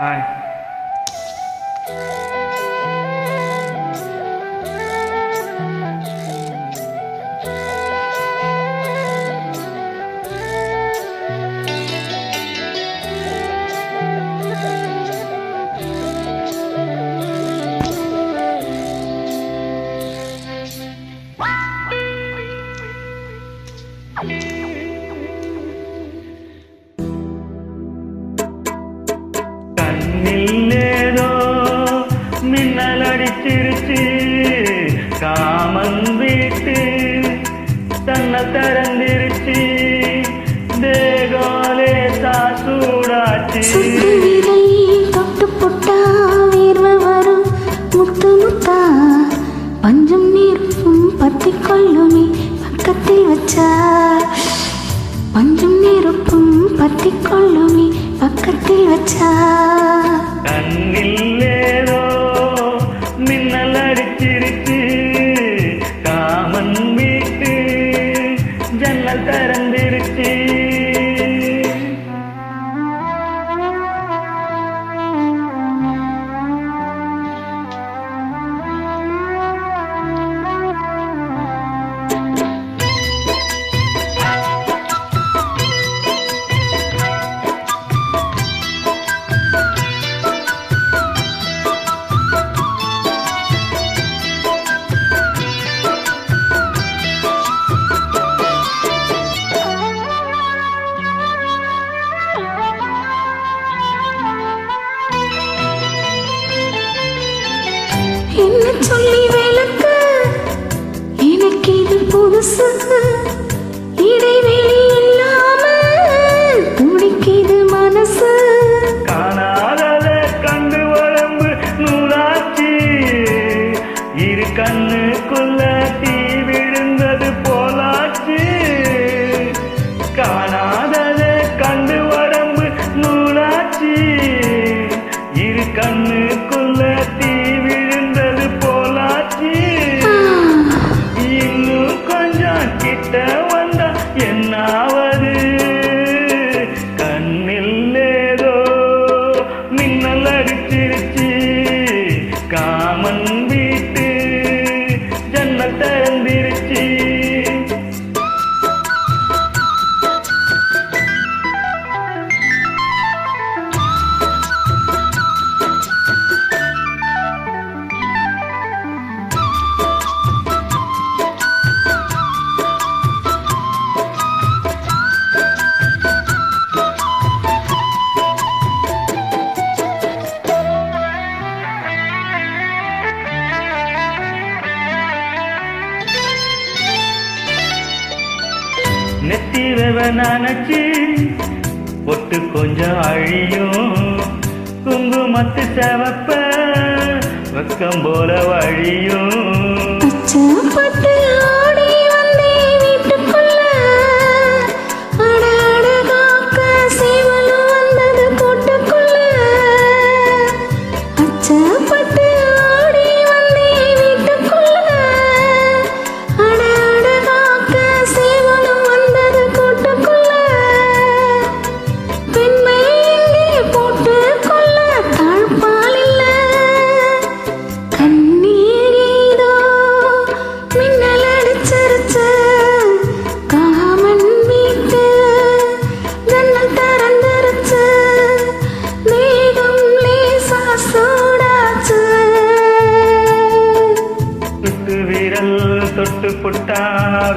Hi. கண்ணில் ஏதோ மின்னல் அடிச்சிருச்சு, காமன் வீட்டு தன்னை திறந்திருச்சு, தேகாலே சாசூடாச்சு. தொட்டு புட்டா வீர்வ வரும் முத்து முத்தா, பஞ்சம் நீருப்பும் பத்தி கொள்ளுமே பக்கத்தில் வச்சா, பஞ்சம் நீருப்பும் பத்தி கொள்ளுமே பக்கத்தில் வச்சா. கண்ணில் ஏதோ மின்னல் அடிச்சிருச்சு, காமன் வீட்டு ஜன்னல் திறந்திருச்சு. என்ன சொல்லி விளக்க எனக்கு இது புதுசு, இடைவெளி இல்லாம துடிக்குது மனசு. காணாதத கண்டு உடம்பு நூலாச்சு, இரு கண்ணுக்குள்ள தீ விழுந்தது போலாச்சு. காணாதத கண்டு உடம்பு நூலாச்சு, இரு கண்ணுக்குள்ள தீ விழுந்தது போலாச்சு. இன்னும் கொஞ்சம் கிட்ட வந்தா என்னாவது, கண்ணில் ஏதோ மின்னல் அடிச்சிருச்சு, காமன் வீட்டு ஜன்னல் திறந்திருச்சு. நெத்திரவ நினைச்சு பொட்டு கொஞ்சம் அழியும், குங்குமத்து செவப்ப வெக்கம் போல வழியும். அச்சப்பட்டு ஆடி வந்தே வீட்டுக்குள்ள, அட அழகாக்க சேவலும் வந்தது கூட்டுக்குள்ள. அச்சப்பட்டு ஆடி வந்தே வீட்டுக்குள்ள, அட அழகாக்க சேவலும் வந்தது கூட்டுக்குள்ள. பெண்மை எங்கே போட்டுக்கொள்ள தாழ்பால் இல்ல, கண்ணீர் ஏதோ மின்னல் அடிச்சிருச்சு, காமன் வீட்டு ஜன்னல் திறந்திருச்சு, மேகம் லேசா சூடாச்சு. சுட்டு விரல் தொட்டு புட்டா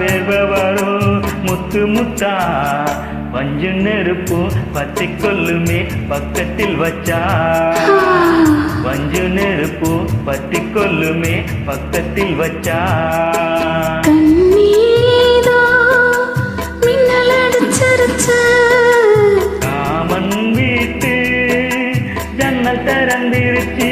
வேர்வ வரும் முத்து முத்தா, பஞ்சு நெருப்பு பத்தி கொல்லுமே பக்கத்தில் வச்சா, பஞ்சு நெருப்பு பத்தி கொல்லுமே பக்கத்தில் வச்சா. கண்ணீர் ஏதோ மின்னல் அடிச்சிருச்சு, காமன் வீட்டு ஜன்னல் திறந்திருச்சு.